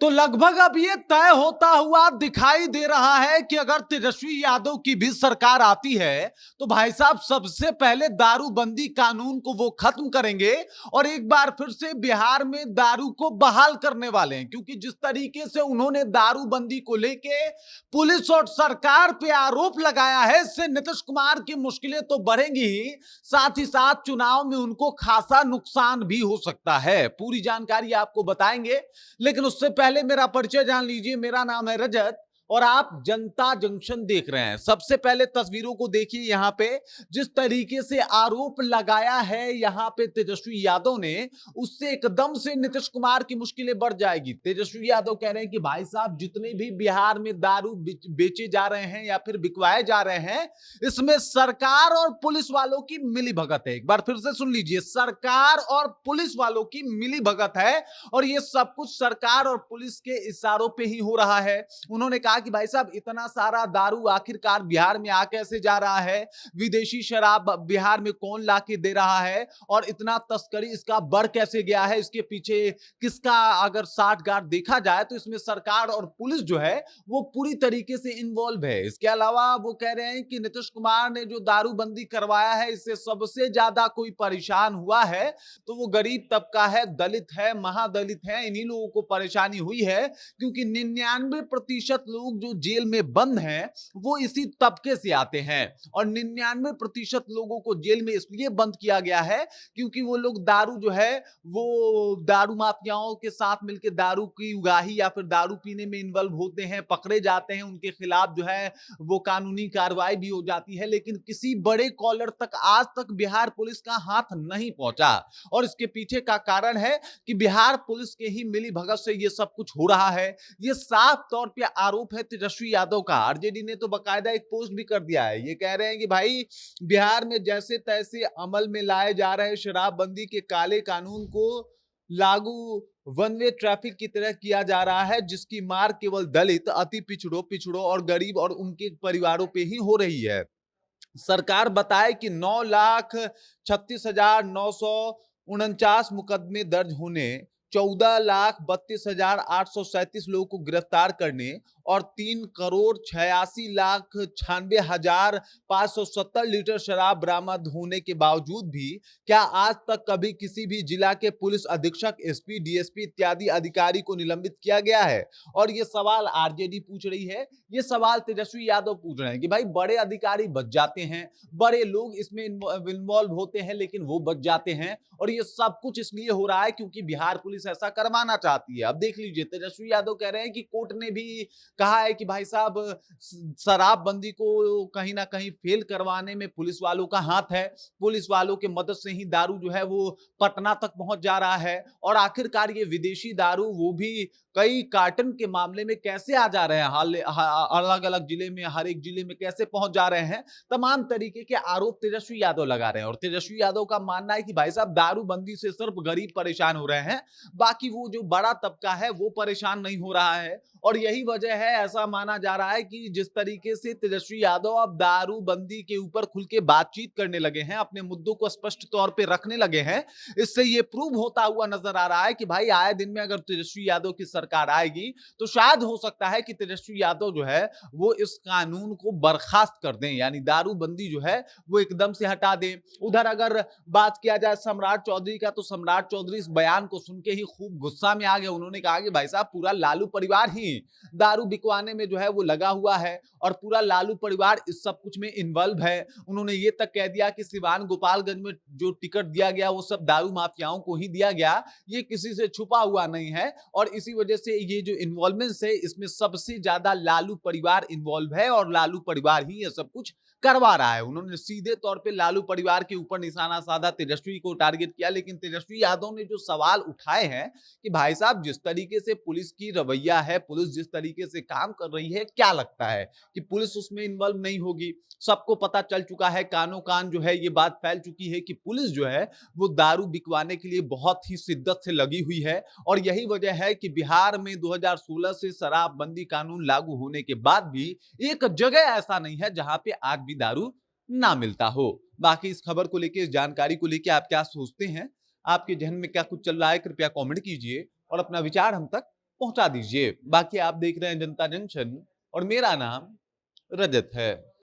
तो लगभग अब ये तय होता हुआ दिखाई दे रहा है कि अगर तेजस्वी यादव की भी सरकार आती है तो भाई साहब सबसे पहले दारूबंदी कानून को वो खत्म करेंगे और एक बार फिर से बिहार में दारू को बहाल करने वाले हैं। क्योंकि जिस तरीके से उन्होंने दारूबंदी को लेके पुलिस और सरकार पे आरोप लगाया है, इससे नीतीश कुमार की मुश्किलें तो बढ़ेंगी ही, साथ ही साथ चुनाव में उनको खासा नुकसान भी हो सकता है। पूरी जानकारी आपको बताएंगे, लेकिन उससे पहले मेरा परिचय जान लीजिए। मेरा नाम है रजत और आप जनता जंक्शन देख रहे हैं। सबसे पहले तस्वीरों को देखिए। यहां पे जिस तरीके से आरोप लगाया है यहां पे तेजस्वी यादव ने, उससे एकदम से नीतीश कुमार की मुश्किलें बढ़ जाएगी। तेजस्वी यादव कह रहे हैं कि भाई साहब जितने भी बिहार में दारू बेचे जा रहे हैं या फिर बिकवाए जा रहे हैं, इसमें सरकार और पुलिस वालों की मिलीभगत है। एक बार फिर से सुन लीजिए, सरकार और पुलिस वालों की मिलीभगत है और ये सब कुछ सरकार और पुलिस के इशारों पे ही हो रहा है। उन्होंने कहा कि भाई साहब इतना सारा दारू आखिरकार बिहार में आ कैसे जा रहा है, विदेशी शराब बिहार में कौन ला के दे रहा है और इतना तस्करी इसका बढ़ कैसे गया है, इसके पीछे किसका अगर साठगांठ देखा जाए तो इसमें सरकार और पुलिस जो है वो पूरी तरीके से इन्वॉल्व है। इसके अलावा वो कह रहे हैं कि नीतीश कुमार ने जो दारूबंदी करवाया है इससे सबसे ज्यादा कोई परेशान हुआ है तो वो गरीब तबका है, दलित है, महादलित है, इन्हीं लोगों को परेशानी हुई है। क्योंकि 99% लोग जो जेल में बंद हैं वो इसी तबके से आते हैं और 99% लोगों को जेल में इसलिए बंद किया गया है क्योंकि वो लोग दारू जो है वो दारू माफियाओं के साथ मिलकर दारू की उगाही या फिर दारू पीने में इन्वॉल्व होते हैं, पकड़े जाते हैं, उनके खिलाफ जो है वो कानूनी कार्रवाई भी हो जाती है। लेकिन किसी बड़े कॉलर तक आज तक बिहार पुलिस का हाथ नहीं पहुंचा और इसके पीछे का कारण है कि बिहार पुलिस के ही मिली भगत से ये सब कुछ हो रहा है। ये साफ तौर पे आरोप है तेजस्वी यादव का। आरजेडी ने तो बकायदा एक पोस्ट भी कर दिया है। ये कह रहे हैं कि भाई बिहार में जैसे तैसे अमल में लाए जा रहे शराबबंदी के काले कानून को लागू वन वे ट्रैफिक की तरह किया जा रहा है, जिसकी मार केवल दलित, अति पिछड़ों और गरीब और उनके परिवारों पे ही हो रही है। सरकार बताए कि 9,36,949 मुकदमे दर्ज होने, 14,32,837 लोगों को गिरफ्तार करने और 3,86,96,570 लीटर शराब बरामद होने के बावजूद भी क्या आज तक कभी किसी भी जिला के पुलिस अधीक्षक, एसपी, डीएसपी इत्यादि अधिकारी को निलंबित किया गया है? और ये सवाल आरजेडी पूछ रही है, ये सवाल तेजस्वी यादव पूछ रहे हैं कि भाई बड़े अधिकारी बच जाते हैं, बड़े लोग इसमें इन्वॉल्व होते हैं लेकिन वो बच जाते हैं और ये सब कुछ इसलिए हो रहा है क्योंकि बिहार पुलिस ऐसा करवाना चाहती है। अब देख लीजिए, तेजस्वी यादव कह रहे हैं कि कोर्ट ने भी कहा है कि भाई साहब शराबबंदी को कहीं ना कहीं फेल करवाने में पुलिस वालों का हाथ है, पुलिस वालों के मदद से ही दारू जो है वो पटना तक पहुंच जा रहा है और आखिरकार ये विदेशी दारू वो भी कई कार्टन के मामले में कैसे आ जा रहे हैं, अलग अलग जिले में, हर एक जिले में कैसे पहुंच जा रहे हैं, तमाम तरीके के आरोप तेजस्वी यादव लगा रहे हैं। और तेजस्वी यादव का मानना है कि भाई साहब दारूबंदी से सिर्फ गरीब परेशान हो रहे हैं, बाकी वो जो बड़ा तबका है वो परेशान नहीं हो रहा है। और यही वजह है, ऐसा माना जा रहा है कि जिस तरीके से तेजस्वी यादव अब दारूबंदी के ऊपर खुल के बातचीत करने लगे हैं, अपने मुद्दों को स्पष्ट तौर पे रखने लगे हैं, इससे ये प्रूव होता हुआ नजर आ रहा है कि भाई आए दिन में अगर तेजस्वी यादव की सरकार आएगी तो शायद हो सकता है कि तेजस्वी यादव जो है वो इस कानून को बर्खास्त कर दें, यानी दारूबंदी जो है वो एकदम से हटा दें। उधर अगर बात किया जाए सम्राट चौधरी का, तो सम्राट चौधरी इस बयान को सुन के ही खूब गुस्सा में आ गए। उन्होंने कहा कि भाई साहब पूरा लालू परिवार ही दारू बिकवाने में जो है वो लगा हुआ है और पूरा लालू परिवार इस सब कुछ में इन्वॉल्व है। उन्होंने ये तक कह दिया कि सिवान गोपालगंज में जो टिकट दिया गया वो सब दारू माफियाओं को ही दिया गया, ये किसी से छुपा हुआ नहीं है और इसी वजह से ये जो इन्वॉल्वमेंट है इसमें सबसे ज्यादा लालू परिवार इन्वॉल्व है और लालू परिवार ही ये सब कुछ करवा रहा है। उन्होंने सीधे तौर पे लालू परिवार के ऊपर निशाना साधा, तेजस्वी को टारगेट किया। लेकिन तेजस्वी यादव ने जो सवाल उठाए हैं कि भाई साहब जिस तरीके से पुलिस की रवैया है, पुलिस जिस तरीके से काम कर रही है, क्या लगता है कि पुलिस उसमें इन्वॉल्व नहीं होगी? सबको पता चल चुका है, कानों कान जो है ये बात फैल चुकी है कि पुलिस जो है वो दारू बिकवाने के लिए बहुत ही शिद्दत से लगी हुई है और यही वजह है कि बिहार में 2016 से शराबबंदी कानून लागू होने के बाद भी एक जगह ऐसा नहीं है जहां पे आज भी दारू ना मिलता हो। बाकी इस खबर को लेकर, इस जानकारी को लेकर आप क्या सोचते हैं, आपके जहन में क्या कुछ चल रहा है, कृपया कमेंट कीजिए और अपना विचार हम तक पहुंचा दीजिए। बाकी आप देख रहे हैं जनता जंक्शन और मेरा नाम रजत है।